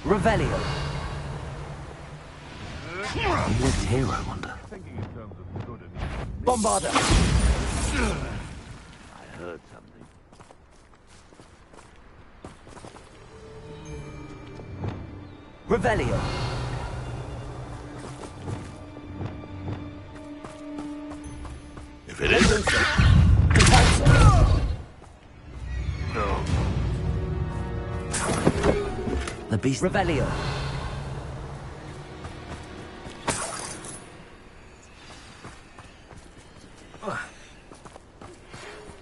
Revelio. He lived here, I wonder. Bombarda. I heard something. Revelio. If it isn't... No. The beast... Revelio.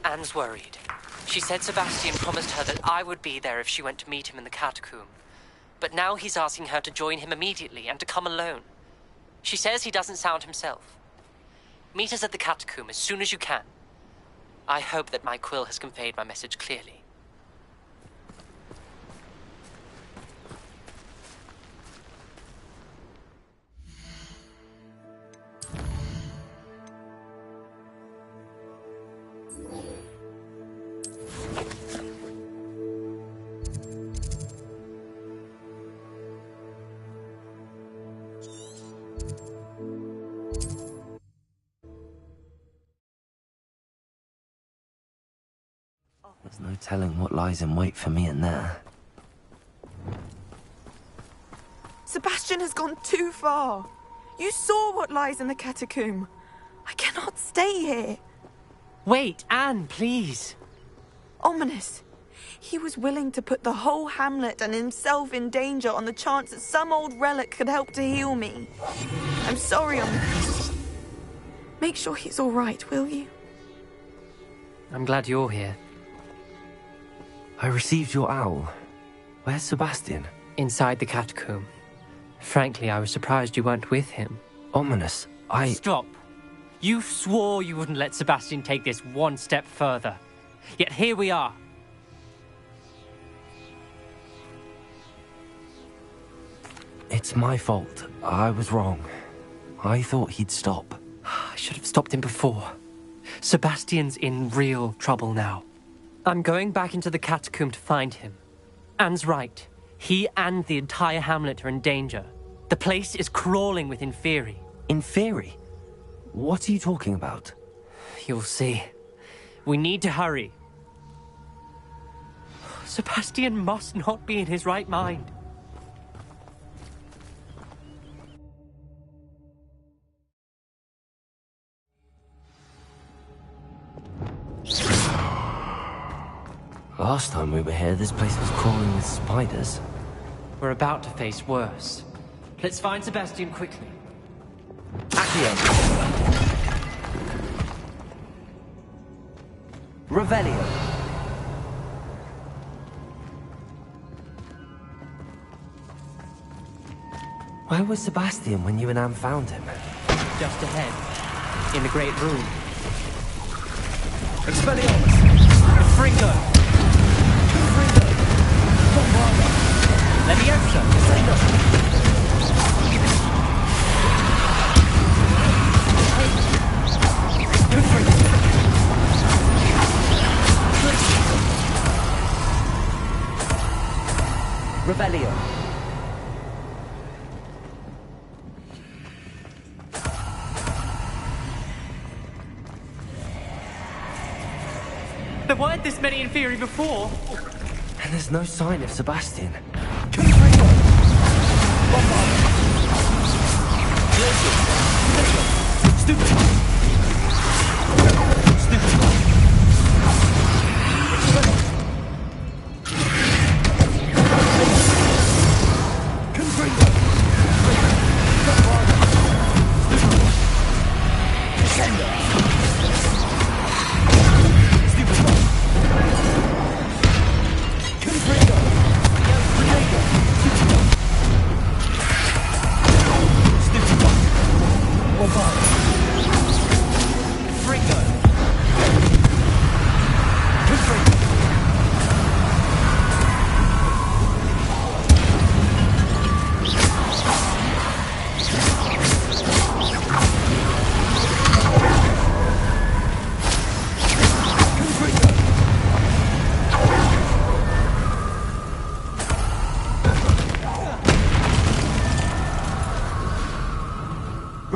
Anne's worried. She said Sebastian promised her that I would be there if she went to meet him in the catacomb. But now he's asking her to join him immediately and to come alone. She says he doesn't sound himself. Meet us at the catacomb as soon as you can. I hope that my quill has conveyed my message clearly. There's no telling what lies in wait for me in there. Sebastian has gone too far. You saw what lies in the catacomb. I cannot stay here. Wait, Anne, please. Ominous. He was willing to put the whole hamlet and himself in danger on the chance that some old relic could help to heal me. I'm sorry, Ominous. Make sure he's all right, will you? I'm glad you're here. I received your owl. Where's Sebastian? Inside the catacomb. Frankly, I was surprised you weren't with him. Ominous, Stop. You swore you wouldn't let Sebastian take this one step further. Yet here we are. It's my fault. I was wrong. I thought he'd stop. I should have stopped him before. Sebastian's in real trouble now. I'm going back into the catacomb to find him. Anne's right. He and the entire hamlet are in danger. The place is crawling with Inferi. Inferi? What are you talking about? You'll see. We need to hurry. Sebastian must not be in his right mind. Last time we were here, this place was crawling with spiders. We're about to face worse. Let's find Sebastian quickly. Accio. Revelio. Where was Sebastian when you and Anne found him? Just ahead, in the great room. Expelliarmus. Fringo! Leviosa! Revelio. There weren't this many Inferi before. And there's no sign of Sebastian. Fringo!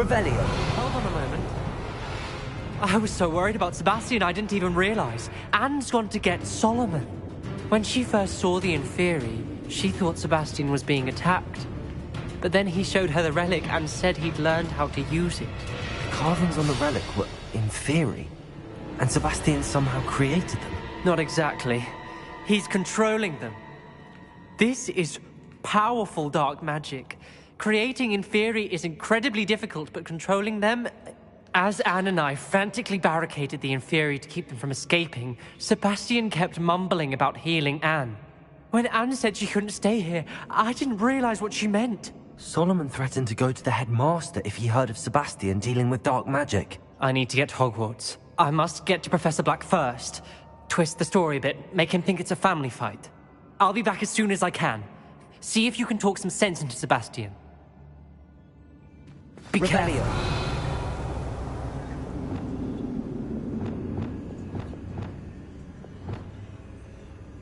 Revelio. Hold on a moment. I was so worried about Sebastian I didn't even realize. Anne's gone to get Solomon. When she first saw the Inferi, she thought Sebastian was being attacked. But then he showed her the relic and said he'd learned how to use it. The carvings on the relic were Inferi, and Sebastian somehow created them. Not exactly. He's controlling them. This is powerful dark magic. Creating Inferi is incredibly difficult, but controlling them... As Anne and I frantically barricaded the Inferi to keep them from escaping, Sebastian kept mumbling about healing Anne. When Anne said she couldn't stay here, I didn't realize what she meant. Solomon threatened to go to the headmaster if he heard of Sebastian dealing with dark magic. I need to get to Hogwarts. I must get to Professor Black first. Twist the story a bit, make him think it's a family fight. I'll be back as soon as I can. See if you can talk some sense into Sebastian. Be careful. Revelio.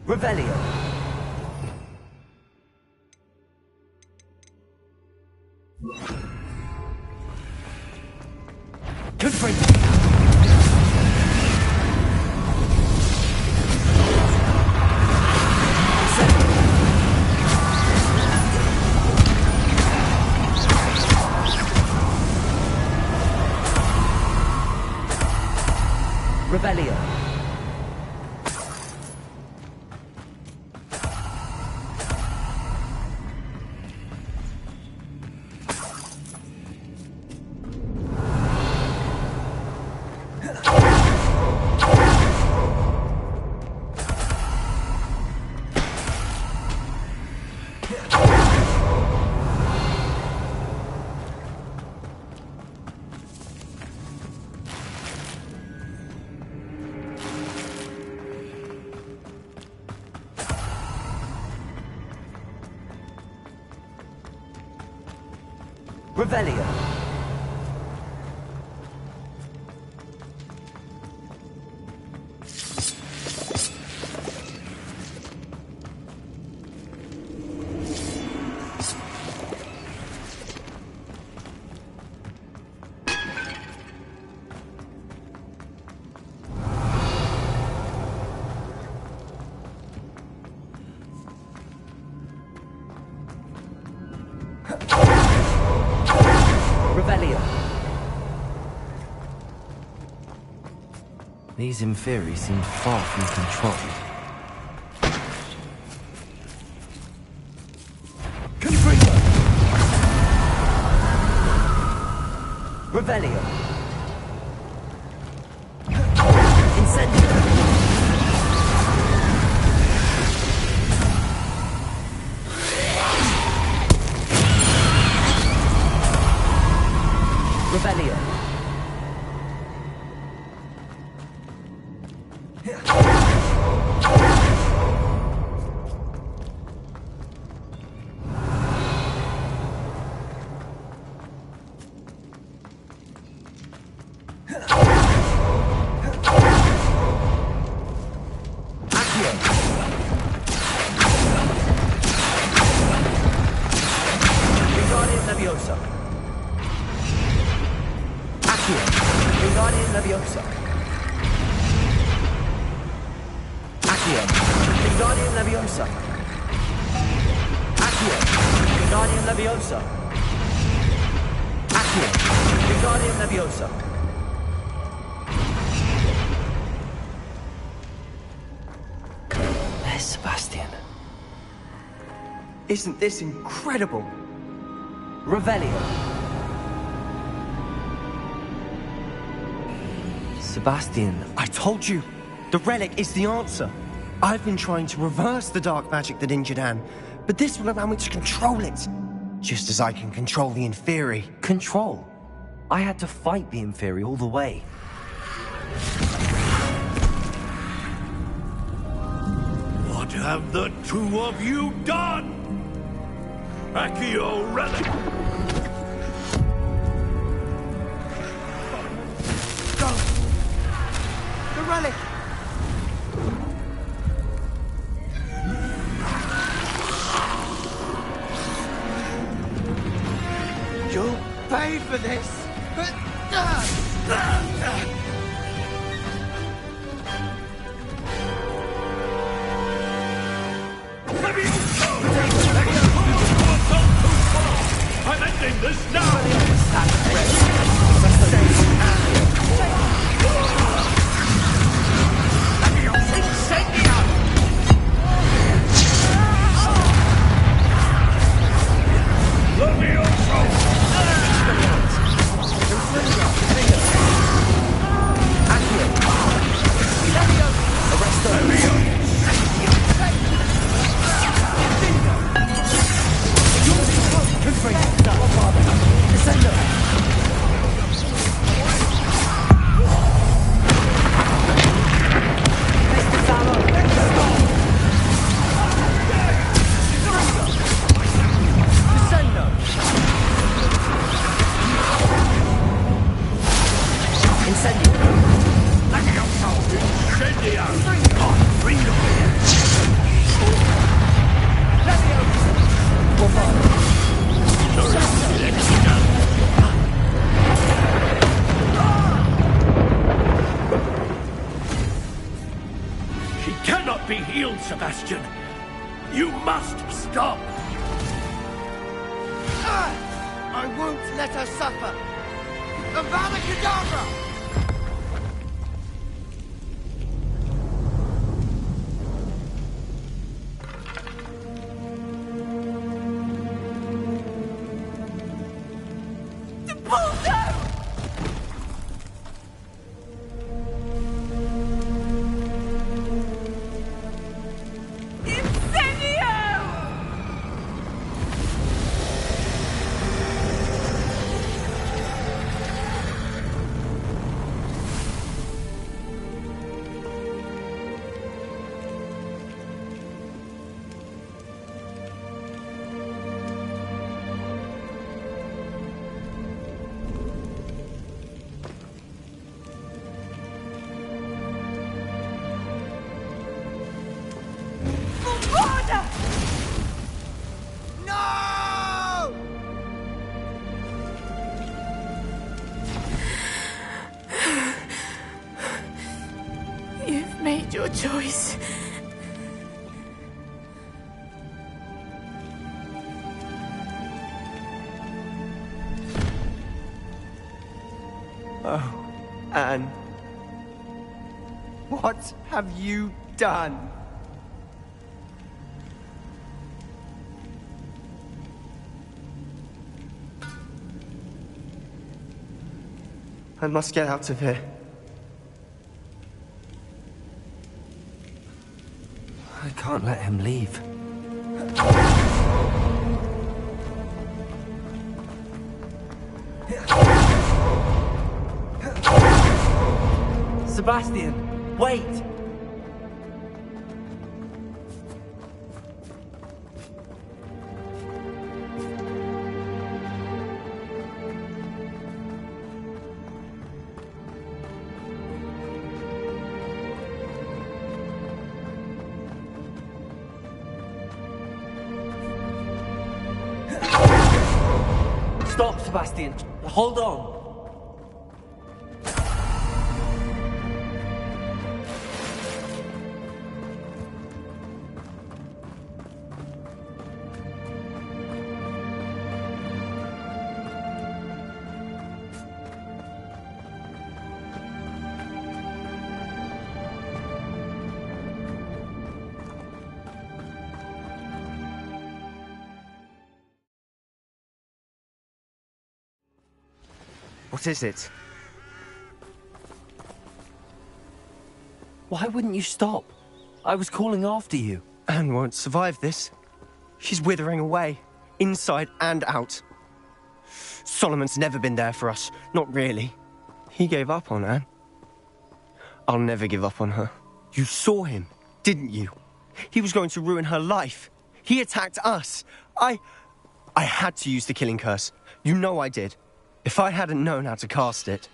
Revelio. Confringo. Revelio. Revelio. These Inferi seem far from controlled. Confringo. Revelio. Incendio. Revelio. Leviosa. Accio. Wingardium Leviosa. Accio. Wingardium Leviosa. Accio. Wingardium Leviosa. Accio. Wingardium Leviosa. There's Sebastian. Isn't this incredible? Revelio. Sebastian, I told you, the relic is the answer. I've been trying to reverse the dark magic that injured Anne, but this will allow me to control it. Just as I can control the Inferi. control. I had to fight the Inferi all the way. What have the two of you done? Accio relic! The relic! You'll pay for this! You must stop! I won't let her suffer! Avada Kedavra! Made your choice. Oh, Anne. What have you done? I must get out of here. I can't let him leave. Sebastian, wait! Stop, Sebastian. Hold on. What is it? Why wouldn't you stop? I was calling after you. Anne won't survive this. She's withering away, inside and out. Solomon's never been there for us, not really. He gave up on Anne. I'll never give up on her. You saw him, didn't you? He was going to ruin her life. He attacked us. I had to use the killing curse. You know I did. If I hadn't known how to cast it...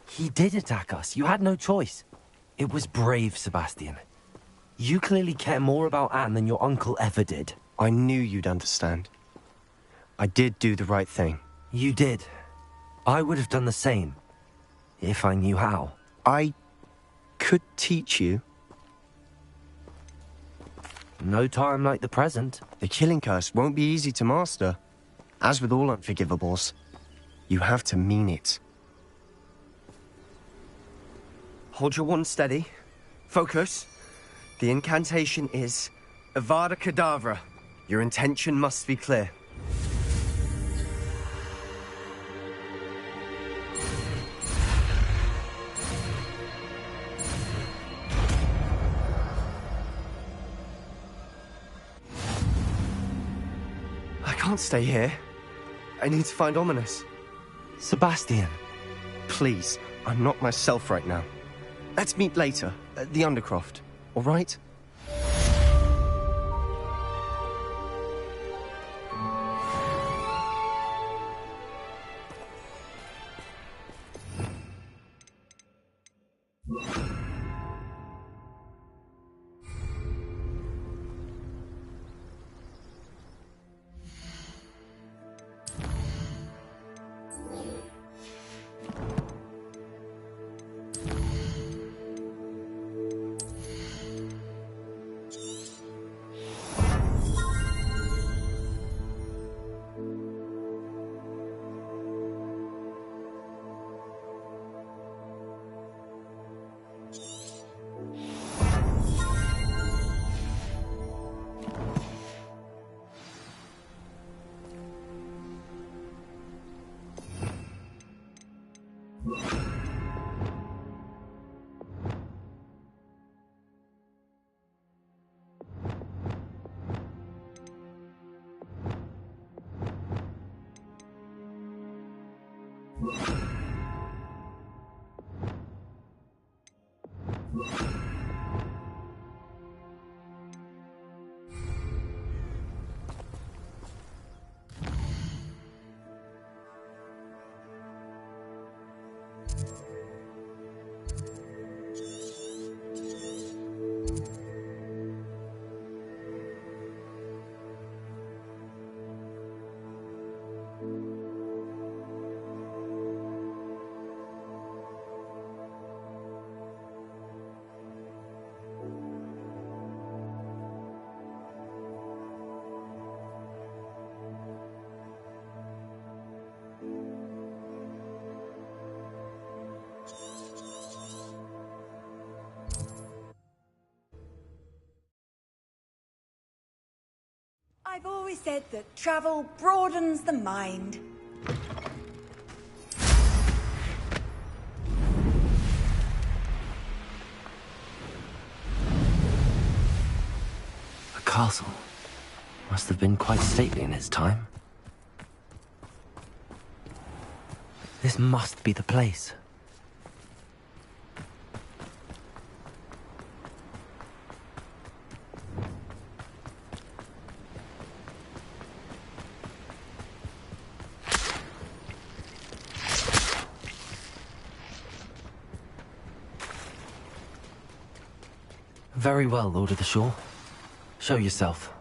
He did attack us. You had no choice. It was brave, Sebastian. You clearly care more about Anne than your uncle ever did. I knew you'd understand. I did do the right thing. You did. I would have done the same, if I knew how. I could teach you. No time like the present. The killing curse won't be easy to master. As with all unforgivables, you have to mean it. Hold your wand steady. Focus. The incantation is Avada Kedavra. Your intention must be clear. I can't stay here. I need to find Ominous. Sebastian. Please, I'm not myself right now. Let's meet later, at the Undercroft, all right? I've always said that travel broadens the mind. A castle. Must have been quite stately in its time. This must be the place. Very well, Lord of the Shore. Show yourself.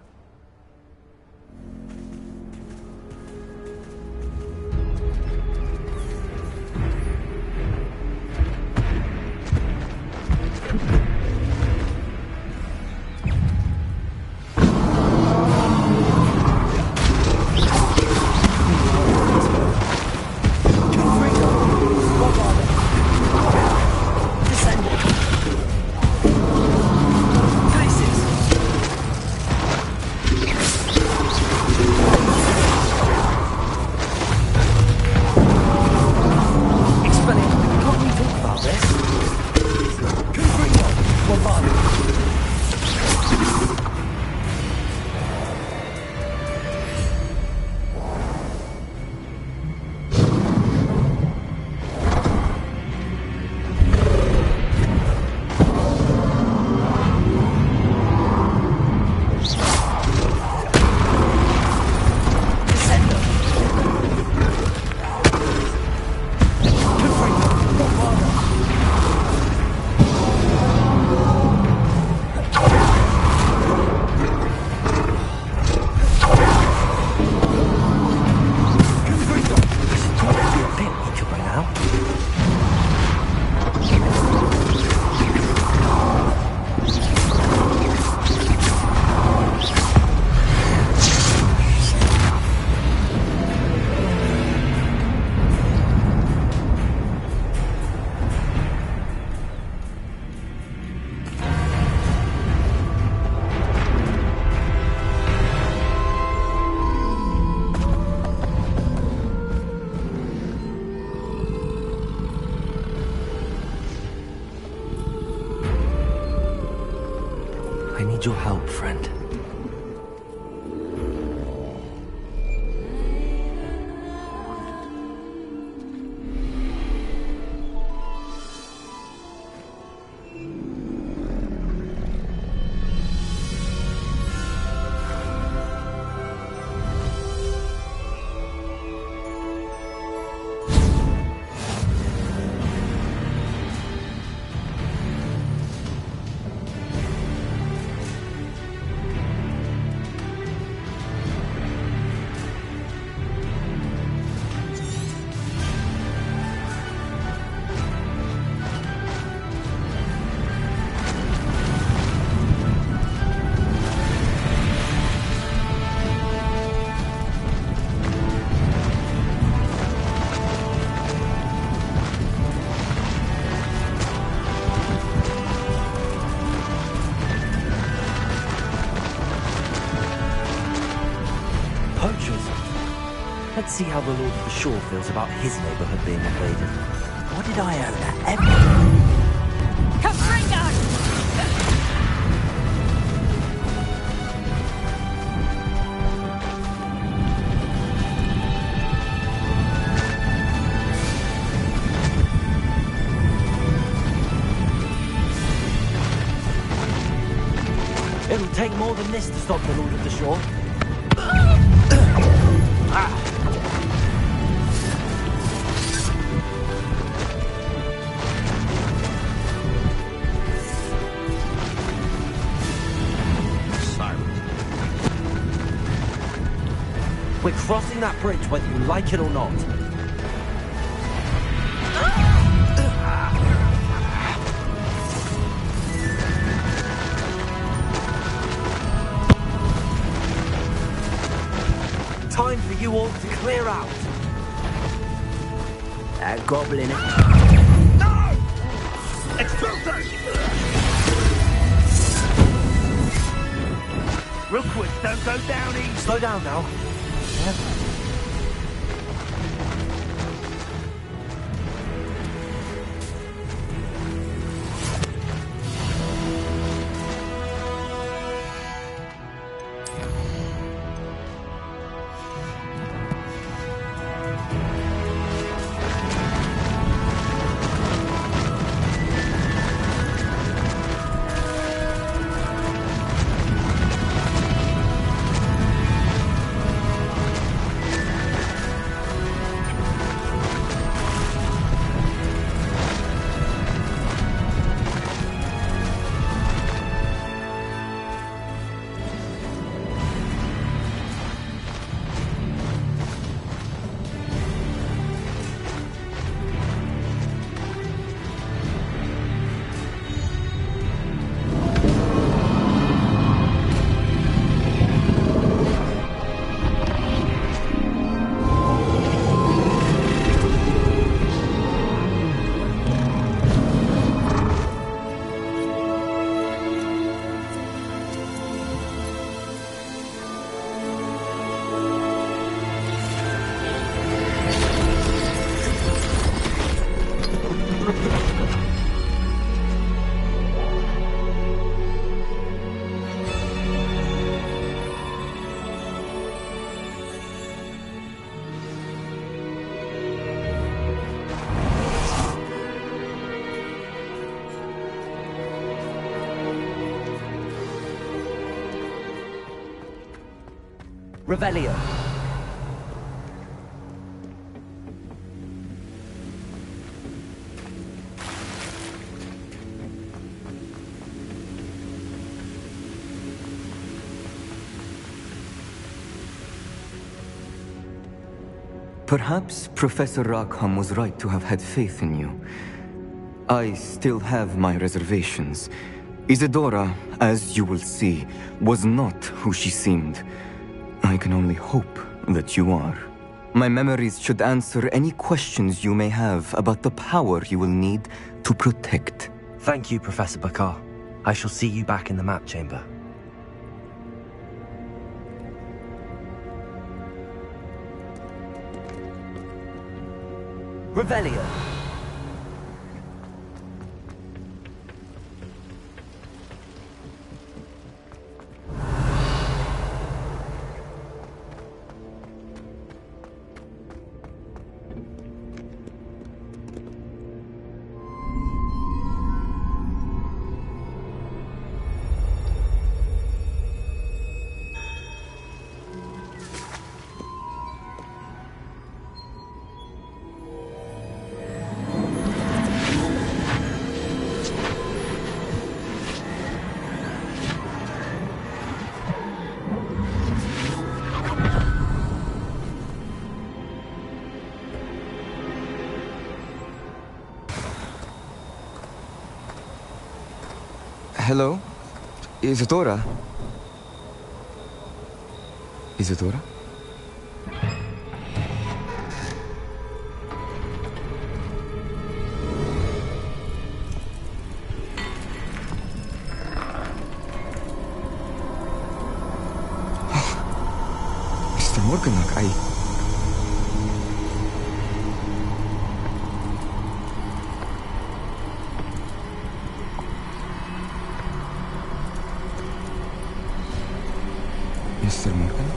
I need your help, friend. Let's see how the Lord of the Shore feels about his neighborhood being invaded. What did I owe that? It'll take more than this to stop the Lord of the Shore. We're crossing that bridge whether you like it or not. Time for you all to clear out. That goblin. No! Explosive! Real quick, don't go down easy. Slow down now. Revelio. Perhaps Professor Rackham was right to have had faith in you. I still have my reservations. Isadora, as you will see, was not who she seemed. I can only hope that you are. My memories should answer any questions you may have about the power you will need to protect. Thank you, Professor Bakar. I shall see you back in the map chamber. Revelio. Hello? Isadora? Isadora? Mr. Morganach, Mr. Morgan?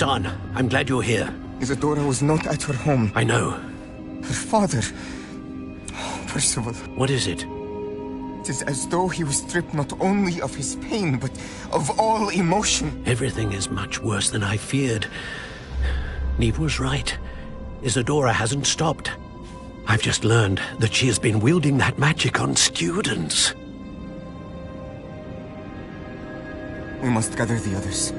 Son, I'm glad you're here. Isadora was not at her home. I know. Her father... Oh, Percival. What is it? It is as though he was stripped not only of his pain, but of all emotion. Everything is much worse than I feared. Neve was right. Isadora hasn't stopped. I've just learned that she has been wielding that magic on students. We must gather the others.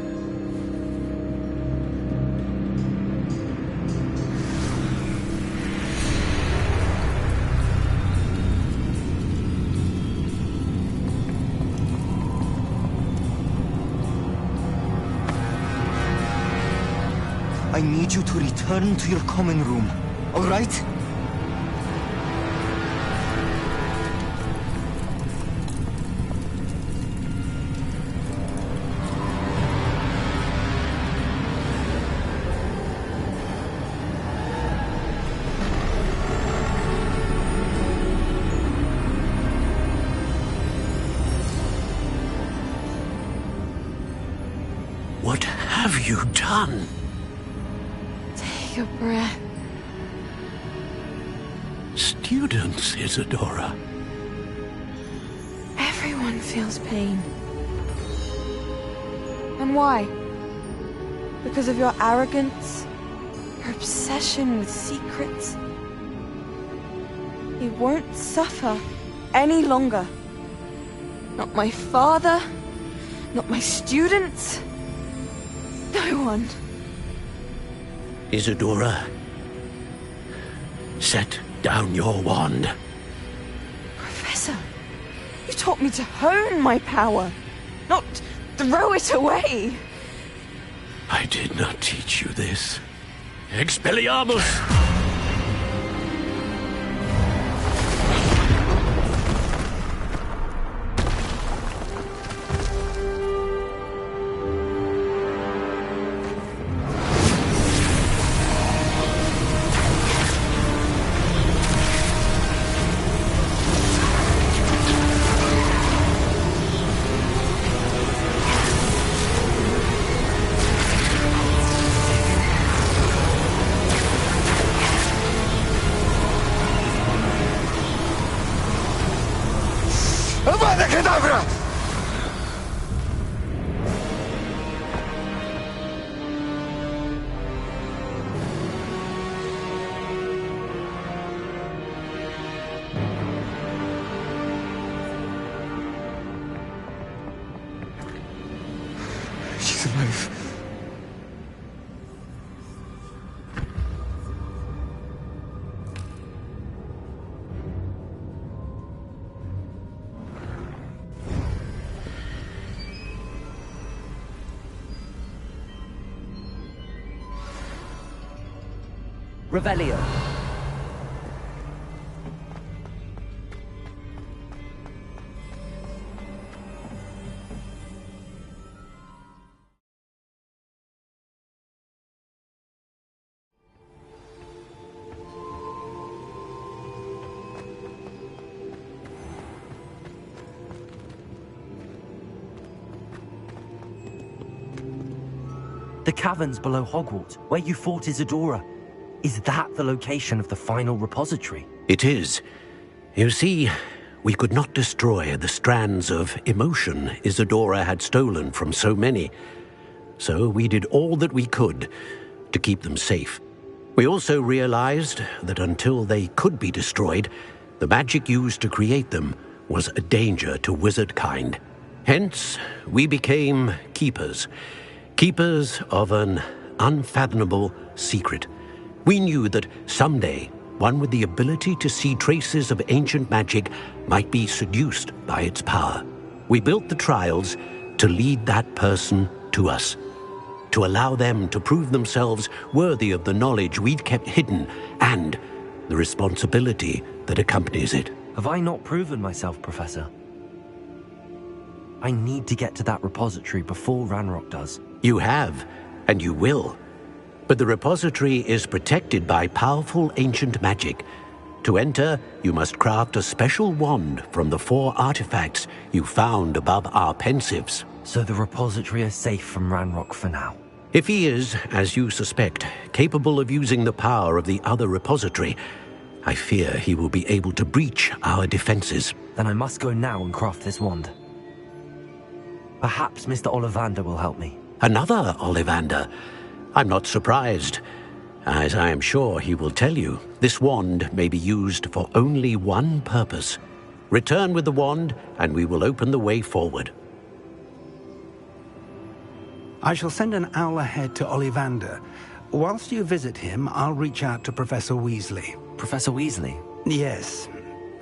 I need you to return to your common room, all right? What have you done? Take a breath. Students, Isadora. Everyone feels pain. And why? Because of your arrogance? Your obsession with secrets? He won't suffer any longer. Not my father, not my students, no one. Isadora, set down your wand. Professor, you taught me to hone my power, not throw it away. I did not teach you this. Expelliarmus! Avada Kedavra! She's alive. Revelio. The caverns below Hogwarts, where you fought Isadora. Is that the location of the final repository? It is. You see, we could not destroy the strands of emotion Isadora had stolen from so many. So we did all that we could to keep them safe. We also realized that until they could be destroyed, the magic used to create them was a danger to wizard kind. Hence, we became keepers. Keepers of an unfathomable secret. We knew that someday, one with the ability to see traces of ancient magic might be seduced by its power. We built the trials to lead that person to us, to allow them to prove themselves worthy of the knowledge we'd kept hidden and the responsibility that accompanies it. Have I not proven myself, Professor? I need to get to that repository before Ranrock does. You have, and you will. But the repository is protected by powerful ancient magic. To enter, you must craft a special wand from the 4 artifacts you found above our pensives. So the repository is safe from Ranrock for now? If he is, as you suspect, capable of using the power of the other repository, I fear he will be able to breach our defenses. Then I must go now and craft this wand. Perhaps Mr. Ollivander will help me. Another Ollivander? I'm not surprised. As I am sure he will tell you, this wand may be used for only one purpose. Return with the wand, and we will open the way forward. I shall send an owl ahead to Ollivander. Whilst you visit him, I'll reach out to Professor Weasley. Professor Weasley? Yes.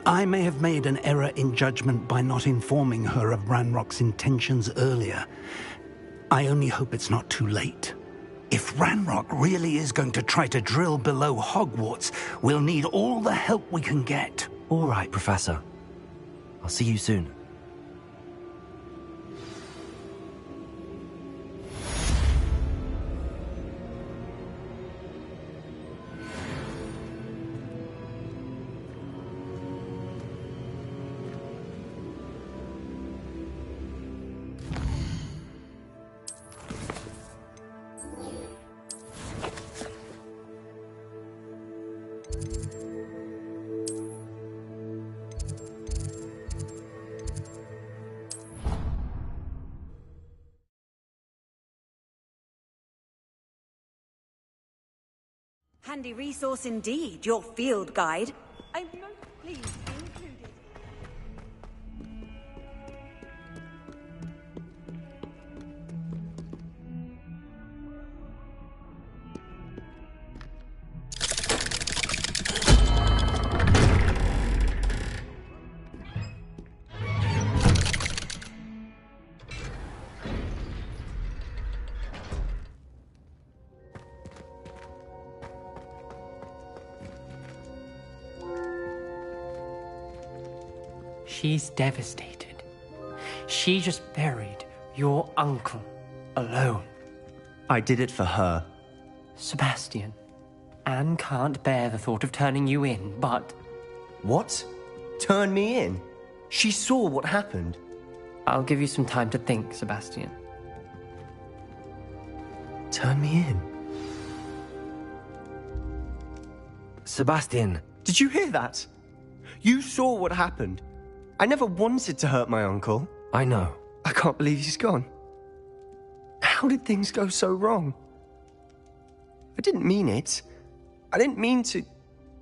I may have made an error in judgment by not informing her of Ranrock's intentions earlier. I only hope it's not too late. If Ranrock really is going to try to drill below Hogwarts, we'll need all the help we can get. All right, Professor. I'll see you soon. Handy resource indeed, your field guide. I'm most pleased to be included. She's devastated. She just buried your uncle alone. I did it for her. Sebastian, Anne can't bear the thought of turning you in, but... What? Turn me in? She saw what happened. I'll give you some time to think, Sebastian. Turn me in? Sebastian! Did you hear that? You saw what happened. I never wanted to hurt my uncle. I know. I can't believe he's gone. How did things go so wrong? I didn't mean it. I didn't mean to...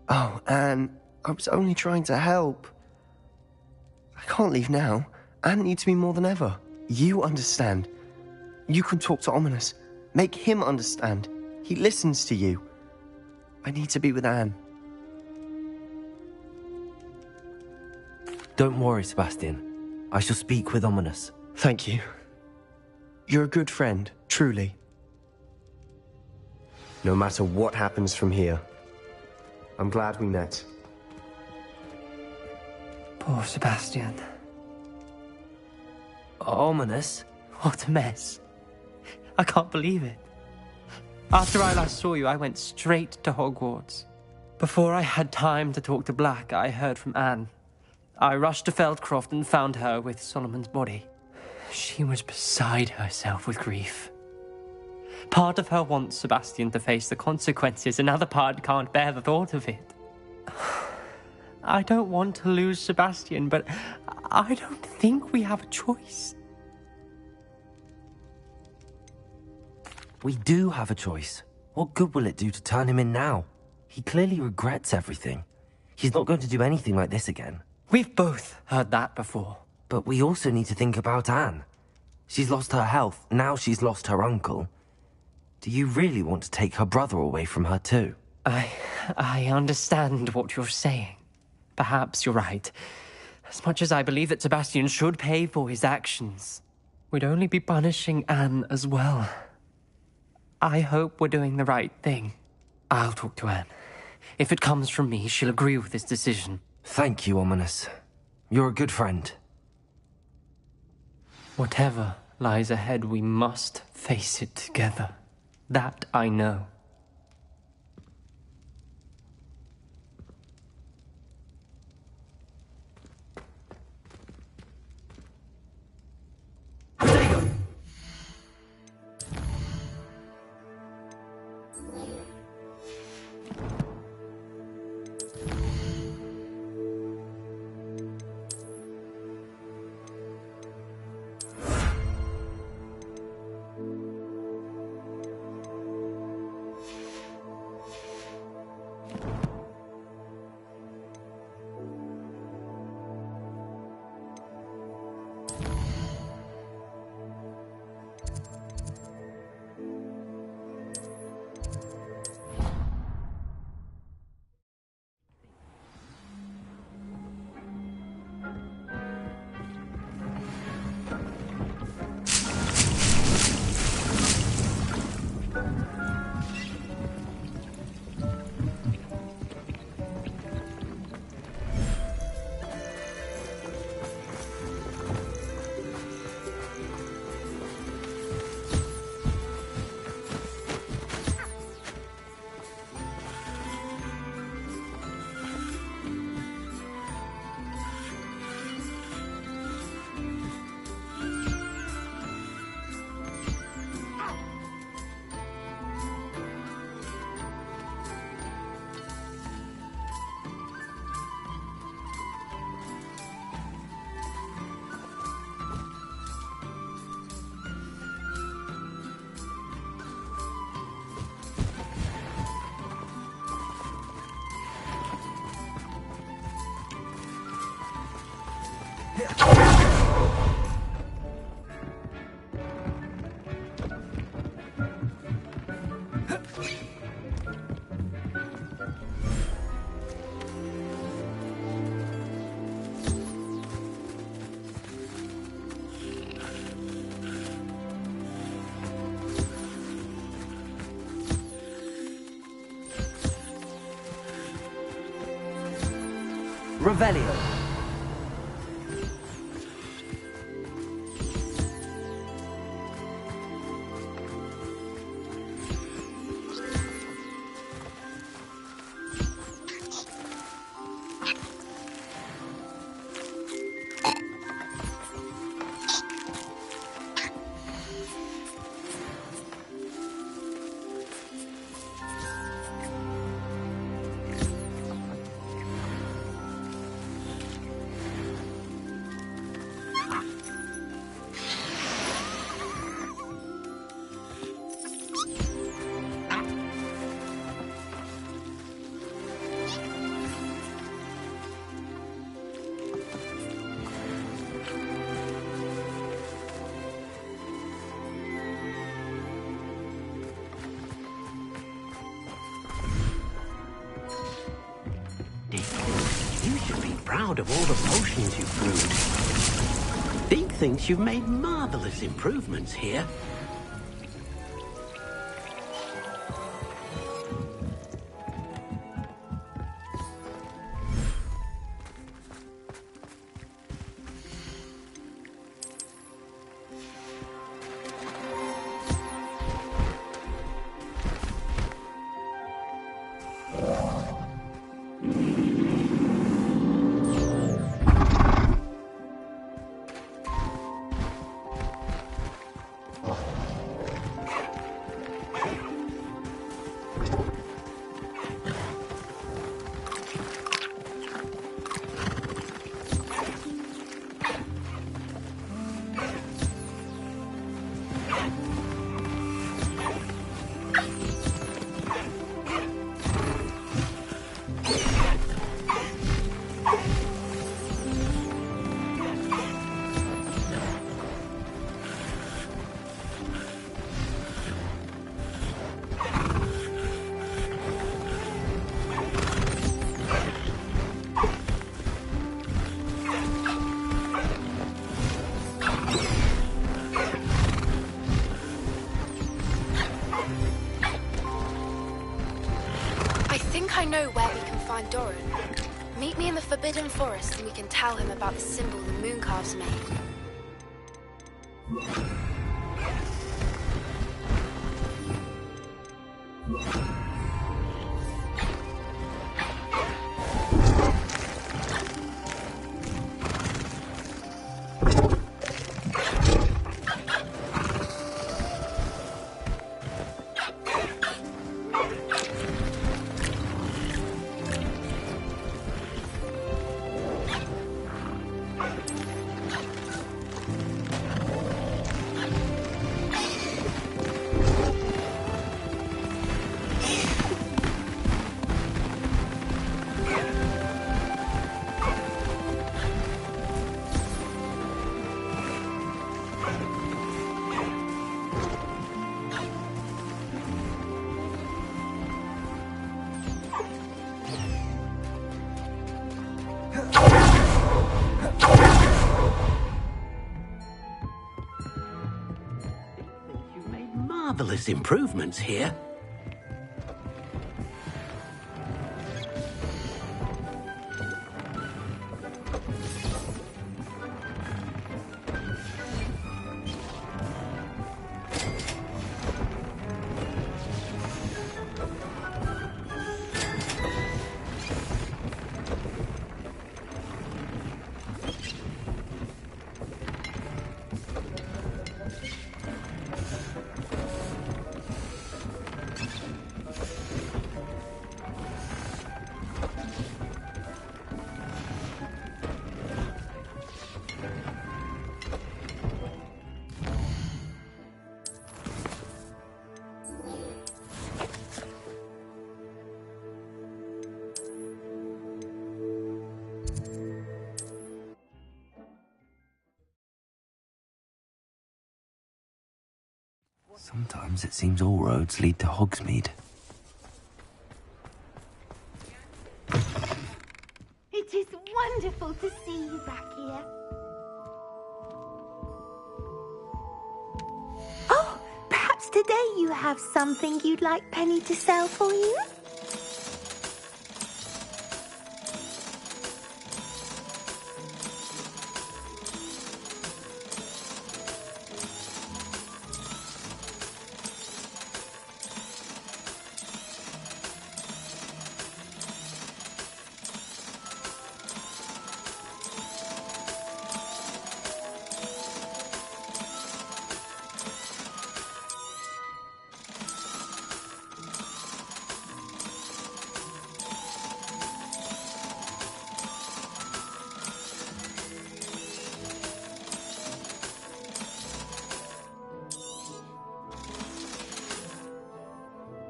Oh, Anne, I was only trying to help. I can't leave now. Anne needs me more than ever. You understand. You can talk to Ominous. Make him understand. He listens to you. I need to be with Anne. Don't worry, Sebastian. I shall speak with Ominous. Thank you. You're a good friend, truly. No matter what happens from here, I'm glad we met. Poor Sebastian. Ominous? What a mess. I can't believe it. After I last saw you, I went straight to Hogwarts. Before I had time to talk to Black, I heard from Anne. I rushed to Feldcroft and found her with Solomon's body. She was beside herself with grief. Part of her wants Sebastian to face the consequences, another part can't bear the thought of it. I don't want to lose Sebastian, but I don't think we have a choice. We do have a choice. What good will it do to turn him in now? He clearly regrets everything. He's not going to do anything like this again. We've both heard that before. But we also need to think about Anne. She's lost her health, now she's lost her uncle. Do you really want to take her brother away from her too? I understand what you're saying. Perhaps you're right. As much as I believe that Sebastian should pay for his actions, we'd only be punishing Anne as well. I hope we're doing the right thing. I'll talk to Anne. If it comes from me, she'll agree with this decision. Thank you, Ominous. You're a good friend. Whatever lies ahead, we must face it together. That I know. Revelio. You should be proud of all the potions you've brewed. Deke thinks you've made marvelous improvements here. I know where we can find Doran. Meet me in the Forbidden Forest and we can tell him about the symbol the Mooncalves made. Marvelous improvements here. Sometimes it seems all roads lead to Hogsmeade. wonderful to see you back here. Oh, perhaps today you have something you'd like Penny to sell for you?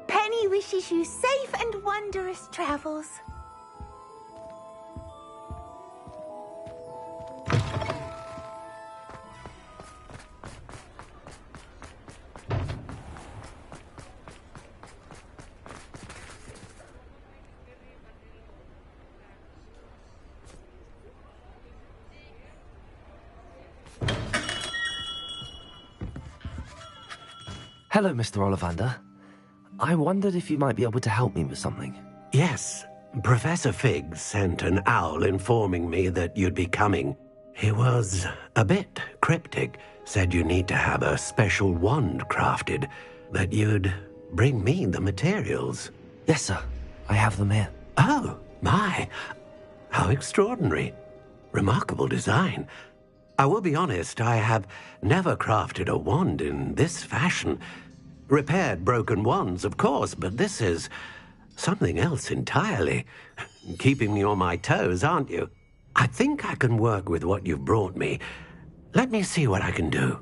Penny wishes you safe and wondrous travels. Hello, Mr. Ollivander. I wondered if you might be able to help me with something. Yes, Professor Fig sent an owl informing me that you'd be coming. He was a bit cryptic, said you need to have a special wand crafted, that you'd bring me the materials. Yes, sir. I have them here. Oh, my. How extraordinary. Remarkable design. I will be honest, I have never crafted a wand in this fashion. Repaired broken wands, of course, but this is something else entirely. Keeping me on my toes, aren't you? I think I can work with what you've brought me. Let me see what I can do.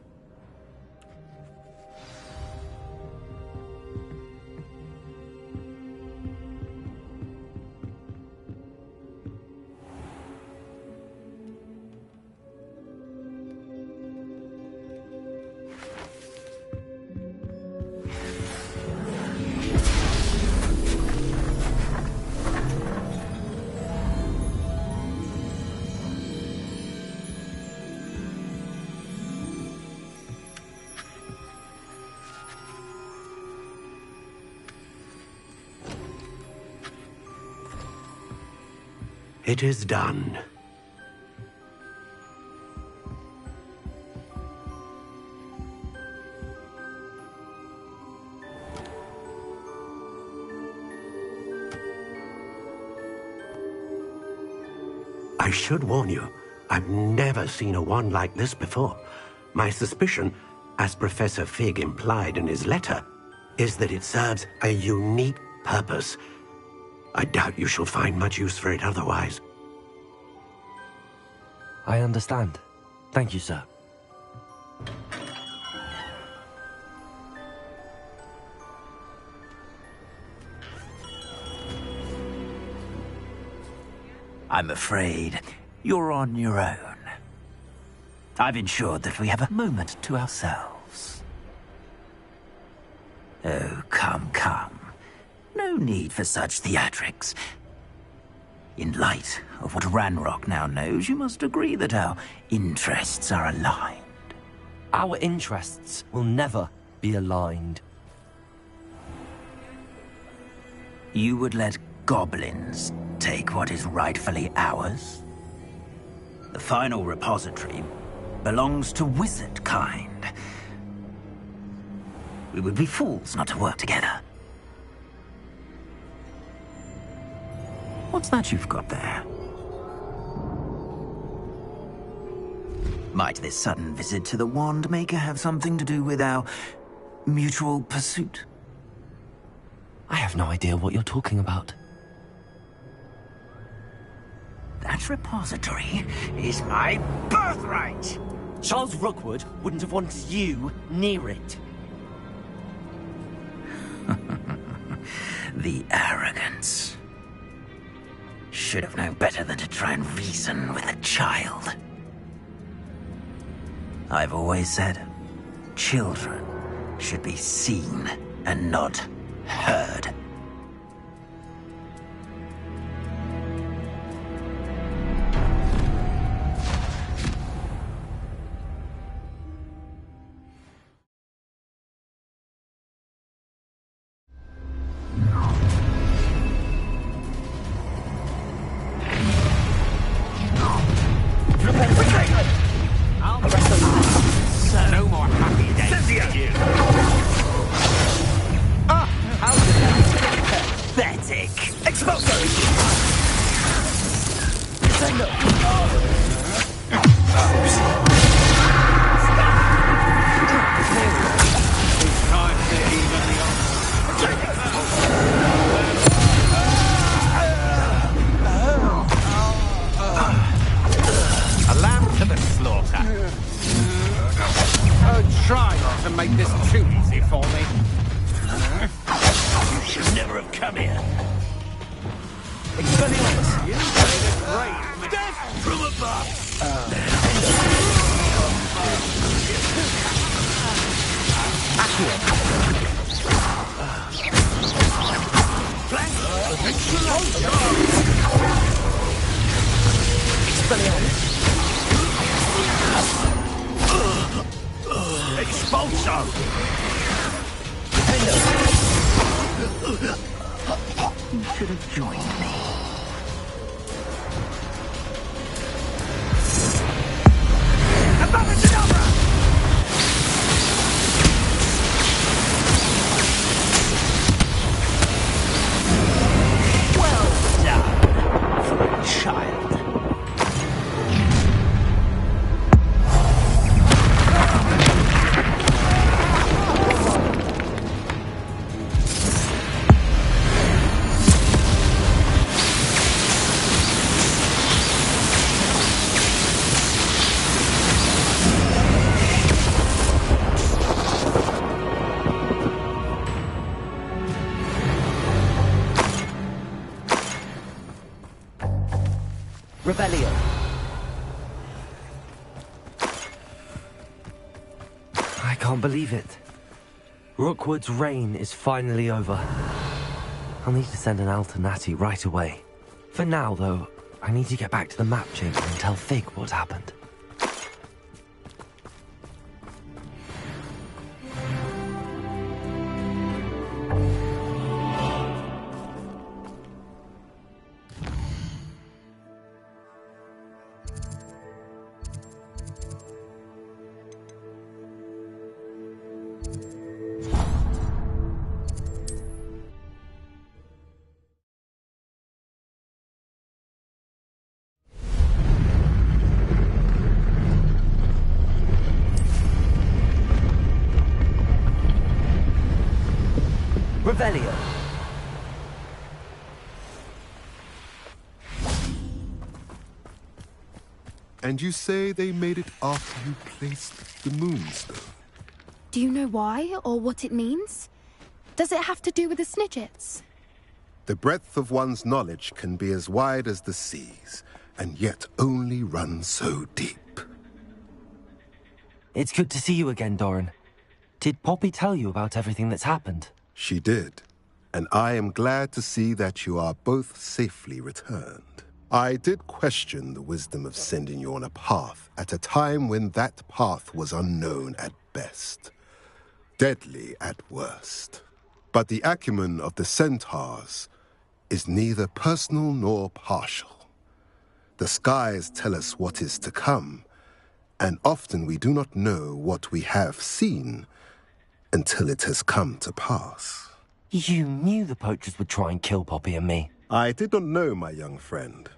It is done. I should warn you, I've never seen a wand like this before. My suspicion, as Professor Fig implied in his letter, is that it serves a unique purpose. I doubt you shall find much use for it otherwise. I understand. Thank you, sir. I'm afraid you're on your own. I've ensured that we have a moment to ourselves. Oh, come, come. No need for such theatrics. In light of what Ranrock now knows, you must agree that our interests are aligned. Our interests will never be aligned. You would let goblins take what is rightfully ours? The final repository belongs to wizard kind. We would be fools not to work together. What's that you've got there? Might this sudden visit to the Wand Maker have something to do with our mutual pursuit? I have no idea what you're talking about. That repository is my birthright! Charles Rookwood wouldn't have wanted you near it. The arrogance. Should have known better than to try and reason with a child. I've always said, children should be seen and not heard. try not to make this too easy for me. You should never have come here. Expelliarmus! You played it great. Death from above! Expulso! You should have joined me. Well done for a child. Revelio. I can't believe it. Rookwood's reign is finally over. I'll need to send an alternati right away. For now, though, I need to get back to the map chamber and tell Fig what happened. Revelio. And you say they made it after you placed the moonstone? Do you know why, or what it means? Does it have to do with the Snidgets? The breadth of one's knowledge can be as wide as the seas, and yet only run so deep. It's good to see you again, Doran. Did Poppy tell you about everything that's happened? She did, and I am glad to see that you are both safely returned. I did question the wisdom of sending you on a path at a time when that path was unknown at best, deadly at worst. But the acumen of the centaurs is neither personal nor partial. The skies tell us what is to come, and often we do not know what we have seen until it has come to pass. You knew the poachers would try and kill Poppy and me. I did not know, my young friend,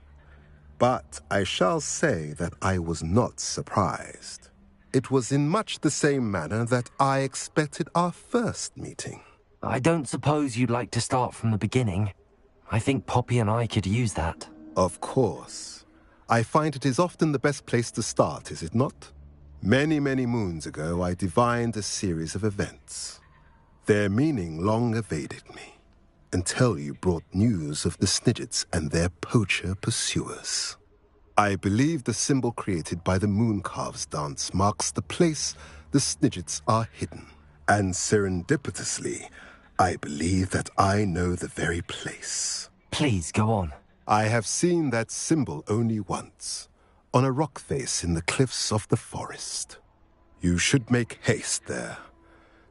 but I shall say that I was not surprised. It was in much the same manner that I expected our first meeting. I don't suppose you'd like to start from the beginning. I think Poppy and I could use that. Of course. I find it is often the best place to start, is it not? Many, many moons ago, I divined a series of events. Their meaning long evaded me, until you brought news of the Snidgets and their poacher pursuers. I believe the symbol created by the Mooncalves dance marks the place the Snidgets are hidden. And serendipitously, I believe that I know the very place. Please, go on. I have seen that symbol only once, on a rock face in the cliffs of the forest. You should make haste there.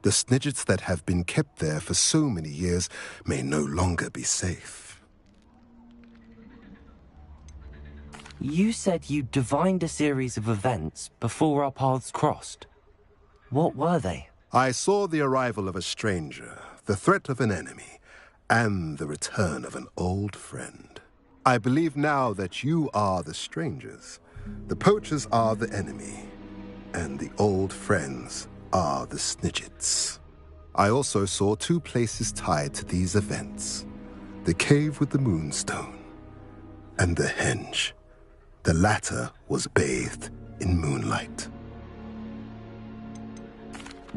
The Snidgets that have been kept there for so many years may no longer be safe. You said you divined a series of events before our paths crossed. What were they? I saw the arrival of a stranger, the threat of an enemy, and the return of an old friend. I believe now that you are the strangers, the poachers are the enemy, and the old friends are the Snidgets. I also saw two places tied to these events: the cave with the moonstone and the henge. The latter was bathed in moonlight.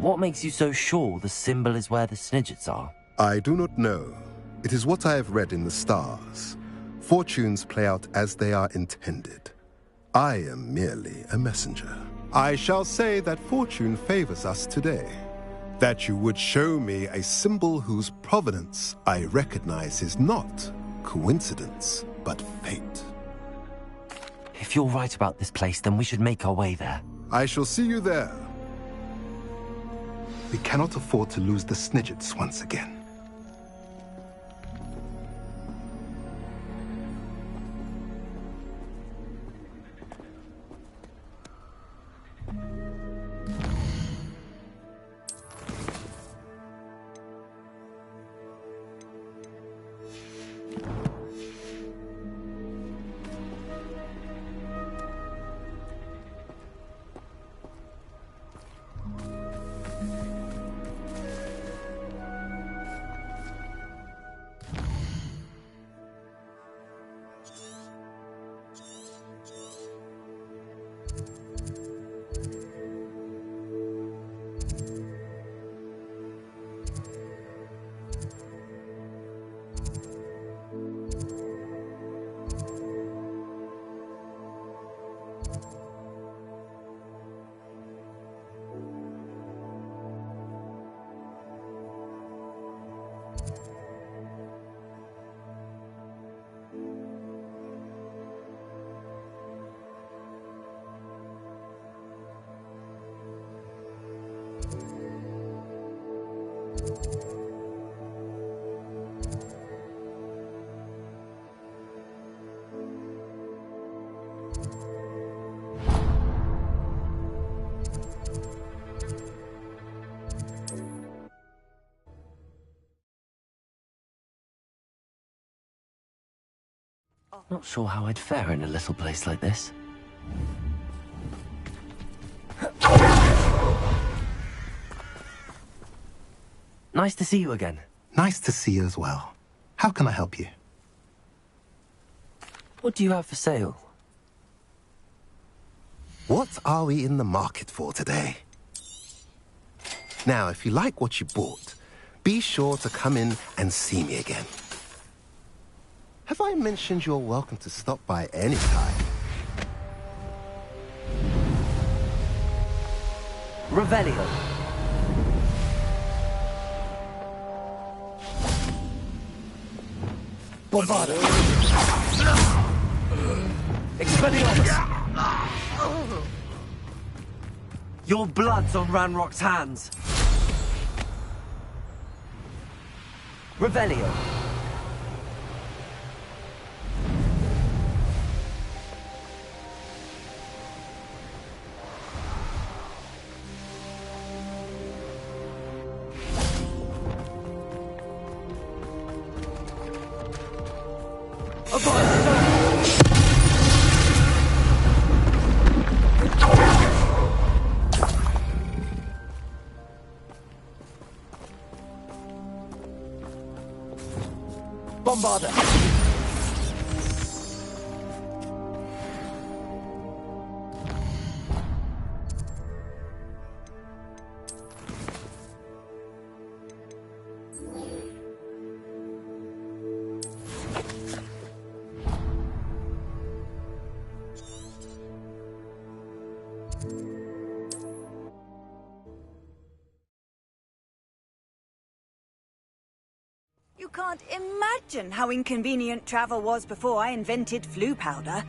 What makes you so sure the symbol is where the Snidgets are? I do not know. It is what I have read in the stars. Fortunes play out as they are intended. I am merely a messenger. I shall say that fortune favors us today. That you would show me a symbol whose provenance I recognize is not coincidence, but fate. If you're right about this place, then we should make our way there. I shall see you there. We cannot afford to lose the Snidgets once again. Not sure how I'd fare in a little place like this. Nice to see you again. Nice to see you as well. How can I help you? What do you have for sale? What are we in the market for today? Now, if you like what you bought, be sure to come in and see me again. Have I mentioned you're welcome to stop by any time? Revelio. Bombardo. Expelliarmus. Your blood's on Ranrock's hands. Revelio. Bombarder. You can't imagine how inconvenient travel was before I invented flu powder.